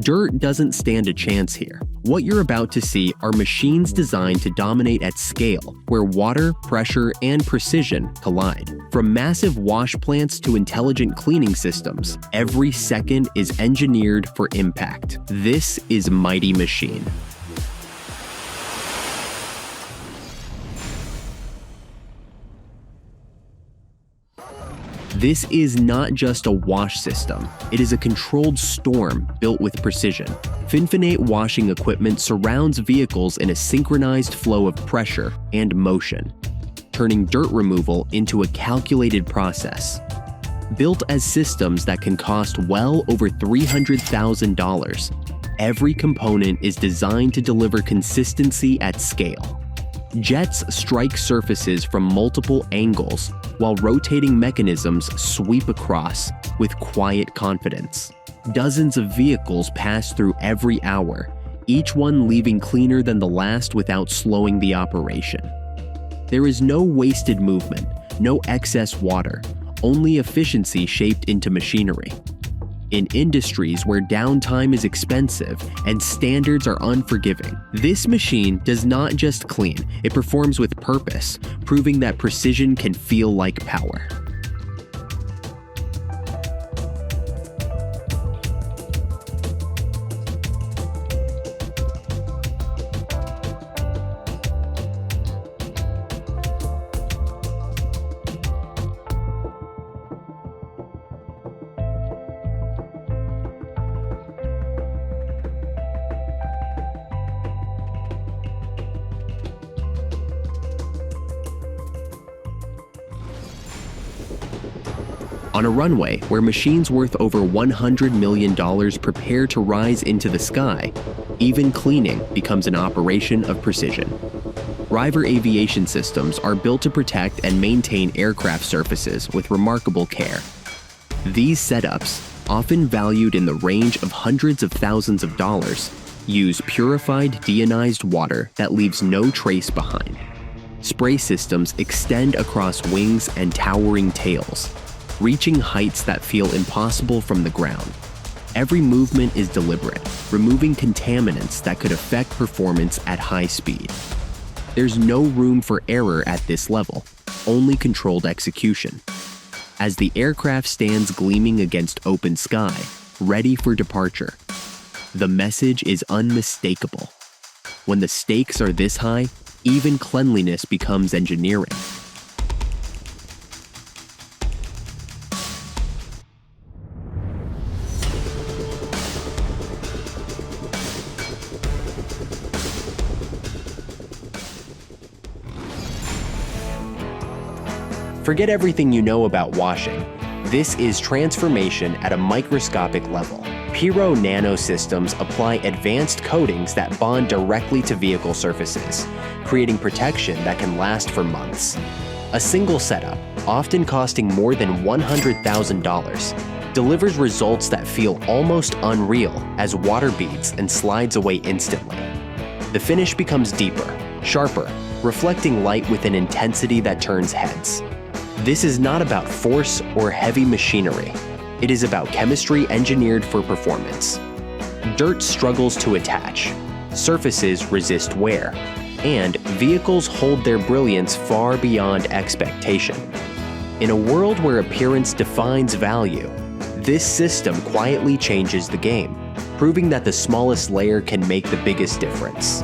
Dirt doesn't stand a chance here. What you're about to see are machines designed to dominate at scale, where water, pressure, and precision collide. From massive wash plants to intelligent cleaning systems, every second is engineered for impact. This is Mighty Machine. This is not just a wash system, it is a controlled storm built with precision. Finfinate washing equipment surrounds vehicles in a synchronized flow of pressure and motion, turning dirt removal into a calculated process. Built as systems that can cost well over $300,000, every component is designed to deliver consistency at scale. Jets strike surfaces from multiple angles, while rotating mechanisms sweep across with quiet confidence. Dozens of vehicles pass through every hour, each one leaving cleaner than the last without slowing the operation. There is no wasted movement, no excess water, only efficiency shaped into machinery. In industries where downtime is expensive and standards are unforgiving, this machine does not just clean, it performs with purpose, proving that precision can feel like power. On a runway where machines worth over $100 million prepare to rise into the sky, even cleaning becomes an operation of precision. River aviation systems are built to protect and maintain aircraft surfaces with remarkable care. These setups, often valued in the range of hundreds of thousands of dollars, use purified deionized water that leaves no trace behind. Spray systems extend across wings and towering tails, reaching heights that feel impossible from the ground. Every movement is deliberate, removing contaminants that could affect performance at high speed. There's no room for error at this level, only controlled execution. As the aircraft stands gleaming against open sky, ready for departure, the message is unmistakable. When the stakes are this high, even cleanliness becomes engineering. Forget everything you know about washing. This is transformation at a microscopic level. Pyro Nano systems apply advanced coatings that bond directly to vehicle surfaces, creating protection that can last for months. A single setup, often costing more than $100,000, delivers results that feel almost unreal as water beads and slides away instantly. The finish becomes deeper, sharper, reflecting light with an intensity that turns heads. This is not about force or heavy machinery. It is about chemistry engineered for performance. Dirt struggles to attach, surfaces resist wear, and vehicles hold their brilliance far beyond expectation. In a world where appearance defines value, this system quietly changes the game, proving that the smallest layer can make the biggest difference.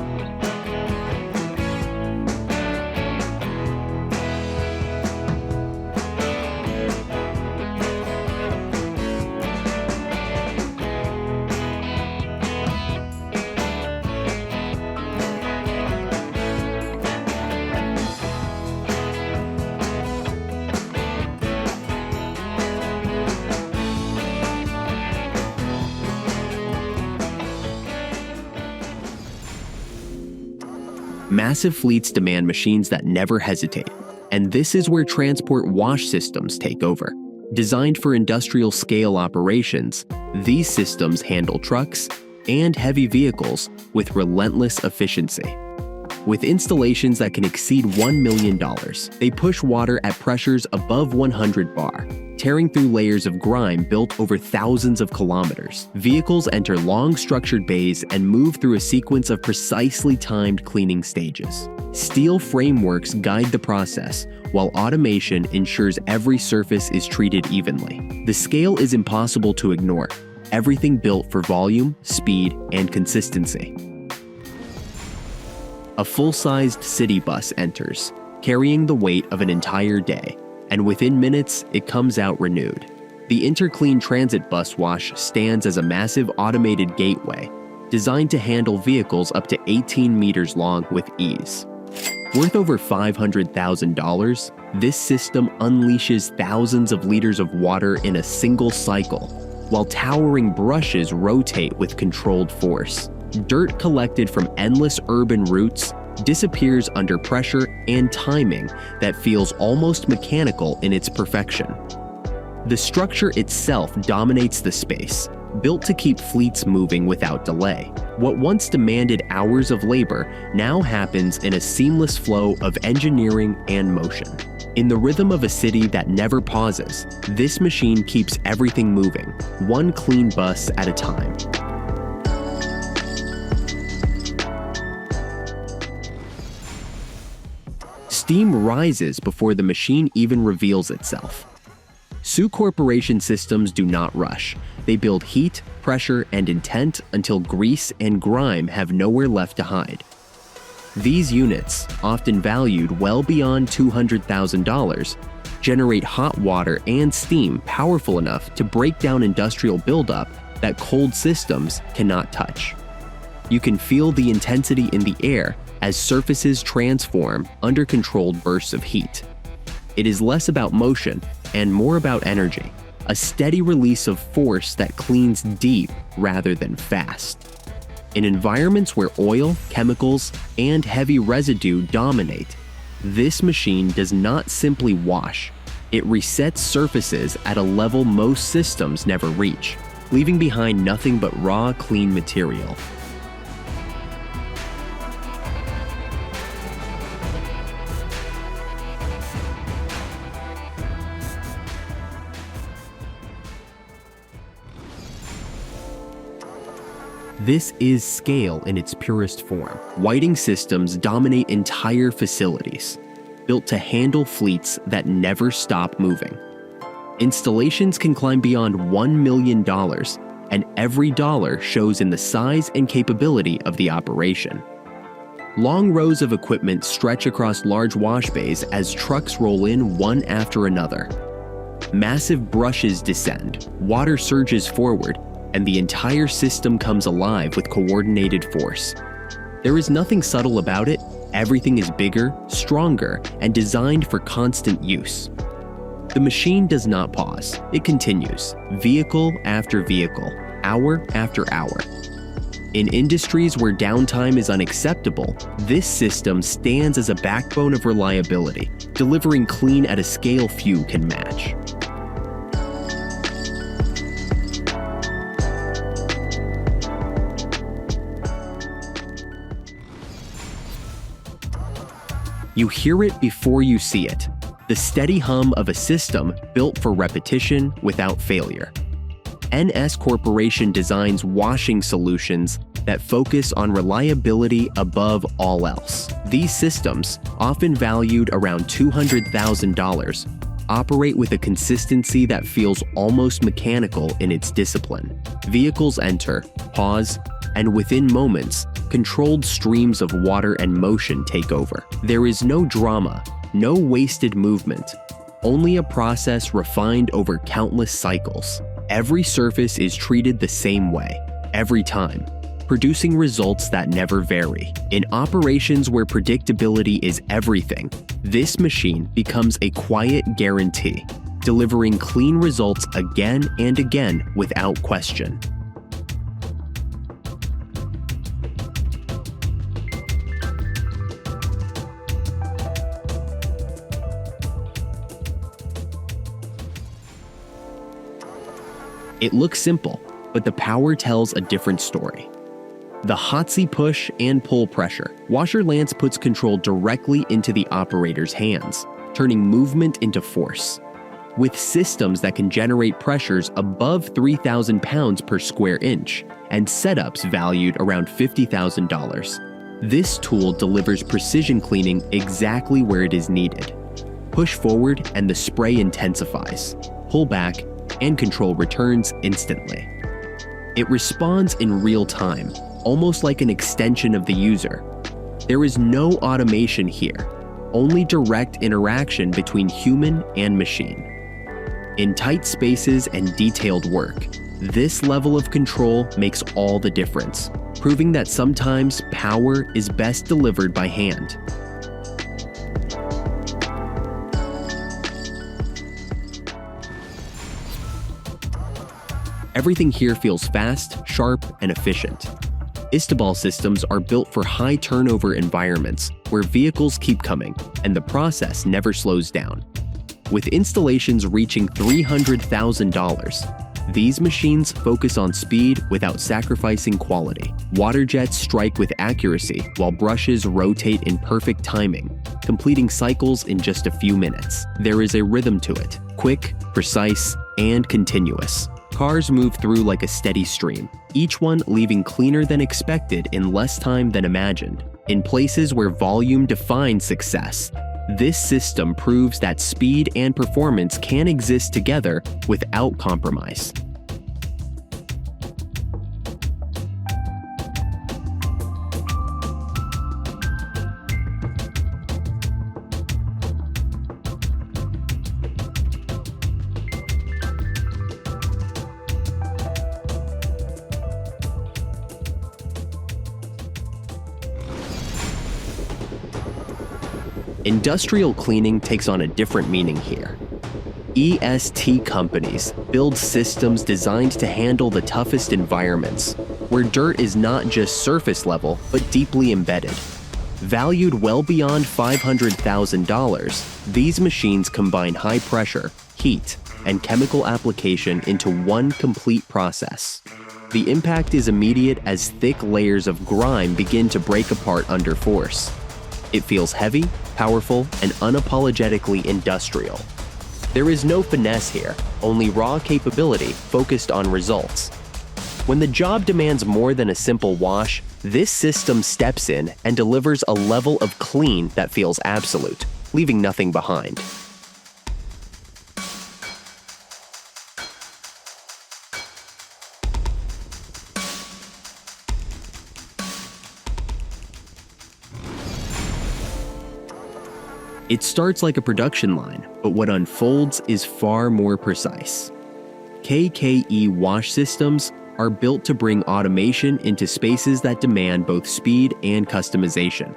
Massive fleets demand machines that never hesitate, and this is where transport wash systems take over. Designed for industrial-scale operations, these systems handle trucks and heavy vehicles with relentless efficiency. with installations that can exceed $1 million. They push water at pressures above 100 bar, tearing through layers of grime built over thousands of kilometers. Vehicles enter long structured bays and move through a sequence of precisely timed cleaning stages. Steel frameworks guide the process, while automation ensures every surface is treated evenly. The scale is impossible to ignore, everything built for volume, speed, and consistency. A full-sized city bus enters, carrying the weight of an entire day, and within minutes, it comes out renewed. The Interclean Transit Bus Wash stands as a massive automated gateway, designed to handle vehicles up to 18 meters long with ease. Worth over $500,000, this system unleashes thousands of liters of water in a single cycle, while towering brushes rotate with controlled force. Dirt collected from endless urban routes disappears under pressure and timing that feels almost mechanical in its perfection. The structure itself dominates the space, built to keep fleets moving without delay. What once demanded hours of labor now happens in a seamless flow of engineering and motion. In the rhythm of a city that never pauses, this machine keeps everything moving, one clean bus at a time. Steam rises before the machine even reveals itself. Sioux Corporation systems do not rush. They build heat, pressure, and intent until grease and grime have nowhere left to hide. These units, often valued well beyond $200,000, generate hot water and steam powerful enough to break down industrial buildup that cold systems cannot touch. You can feel the intensity in the air as surfaces transform under controlled bursts of heat. It is less about motion and more about energy, a steady release of force that cleans deep rather than fast. In environments where oil, chemicals, and heavy residue dominate, this machine does not simply wash. It resets surfaces at a level most systems never reach, leaving behind nothing but raw, clean material. This is scale in its purest form. Whiting systems dominate entire facilities, built to handle fleets that never stop moving. Installations can climb beyond $1 million, and every dollar shows in the size and capability of the operation. Long rows of equipment stretch across large wash bays as trucks roll in one after another. Massive brushes descend, water surges forward, and the entire system comes alive with coordinated force. There is nothing subtle about it. Everything is bigger, stronger, and designed for constant use. The machine does not pause. It continues, vehicle after vehicle, hour after hour. In industries where downtime is unacceptable, this system stands as a backbone of reliability, delivering clean at a scale few can match. You hear it before you see it, the steady hum of a system built for repetition without failure. NS Corporation designs washing solutions that focus on reliability above all else. These systems, often valued around $200,000, operate with a consistency that feels almost mechanical in its discipline. Vehicles enter, pause, and within moments, controlled streams of water and motion take over. There is no drama, no wasted movement, only a process refined over countless cycles. Every surface is treated the same way, every time, producing results that never vary. In operations where predictability is everything, this machine becomes a quiet guarantee, delivering clean results again and again without question. It looks simple, but the power tells a different story. The Hotsy push and pull pressure. Washer Lance puts control directly into the operator's hands, turning movement into force. With systems that can generate pressures above 3,000 pounds per square inch and setups valued around $50,000. This tool delivers precision cleaning exactly where it is needed. Push forward and the spray intensifies. Pull back and control returns instantly. It responds in real time, almost like an extension of the user. There is no automation here, only direct interaction between human and machine. In tight spaces and detailed work, this level of control makes all the difference, proving that sometimes power is best delivered by hand. Everything here feels fast, sharp, and efficient. Istobal systems are built for high turnover environments where vehicles keep coming and the process never slows down. With installations reaching $300,000, these machines focus on speed without sacrificing quality. Water jets strike with accuracy while brushes rotate in perfect timing, completing cycles in just a few minutes. There is a rhythm to it, quick, precise, and continuous. Cars move through like a steady stream, each one leaving cleaner than expected in less time than imagined. In places where volume defines success, this system proves that speed and performance can exist together without compromise. Industrial cleaning takes on a different meaning here. EST companies build systems designed to handle the toughest environments, where dirt is not just surface level, but deeply embedded. Valued well beyond $500,000, these machines combine high pressure, heat, and chemical application into one complete process. The impact is immediate as thick layers of grime begin to break apart under force. It feels heavy, powerful, and unapologetically industrial. There is no finesse here, only raw capability focused on results. When the job demands more than a simple wash, this system steps in and delivers a level of clean that feels absolute, leaving nothing behind. It starts like a production line, but what unfolds is far more precise. KKE wash systems are built to bring automation into spaces that demand both speed and customization.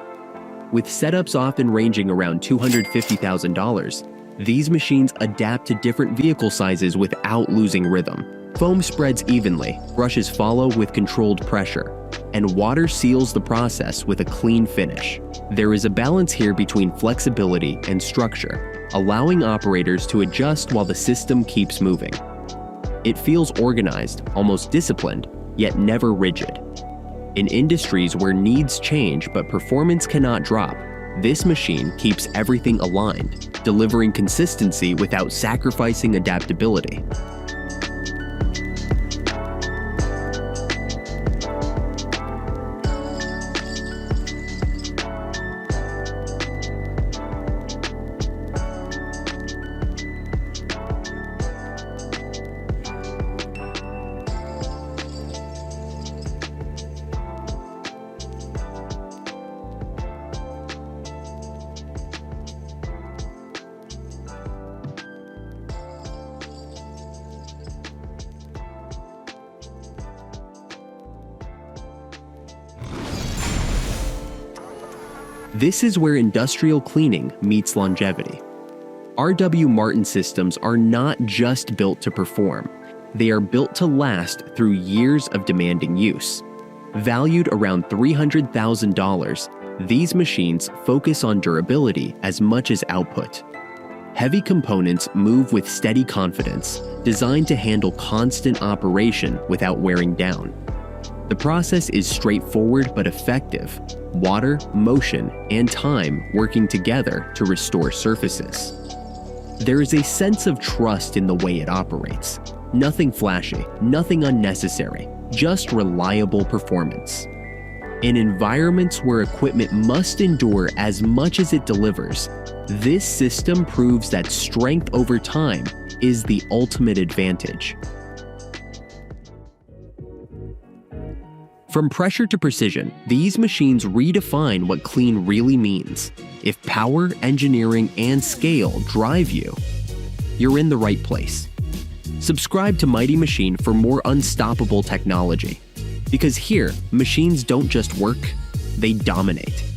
With setups often ranging around $250,000, these machines adapt to different vehicle sizes without losing rhythm. Foam spreads evenly, brushes follow with controlled pressure, and water seals the process with a clean finish. There is a balance here between flexibility and structure, allowing operators to adjust while the system keeps moving. It feels organized, almost disciplined, yet never rigid. In industries where needs change but performance cannot drop, this machine keeps everything aligned, delivering consistency without sacrificing adaptability. This is where industrial cleaning meets longevity. R.W. Martin systems are not just built to perform, they are built to last through years of demanding use. Valued around $300,000, these machines focus on durability as much as output. Heavy components move with steady confidence, designed to handle constant operation without wearing down. The process is straightforward but effective: water, motion, and time working together to restore surfaces. There is a sense of trust in the way it operates. Nothing flashy, nothing unnecessary, just reliable performance. In environments where equipment must endure as much as it delivers, this system proves that strength over time is the ultimate advantage. From pressure to precision, these machines redefine what clean really means. If power, engineering, and scale drive you, you're in the right place. Subscribe to Mighty Machine for more unstoppable technology. Because here, machines don't just work, they dominate.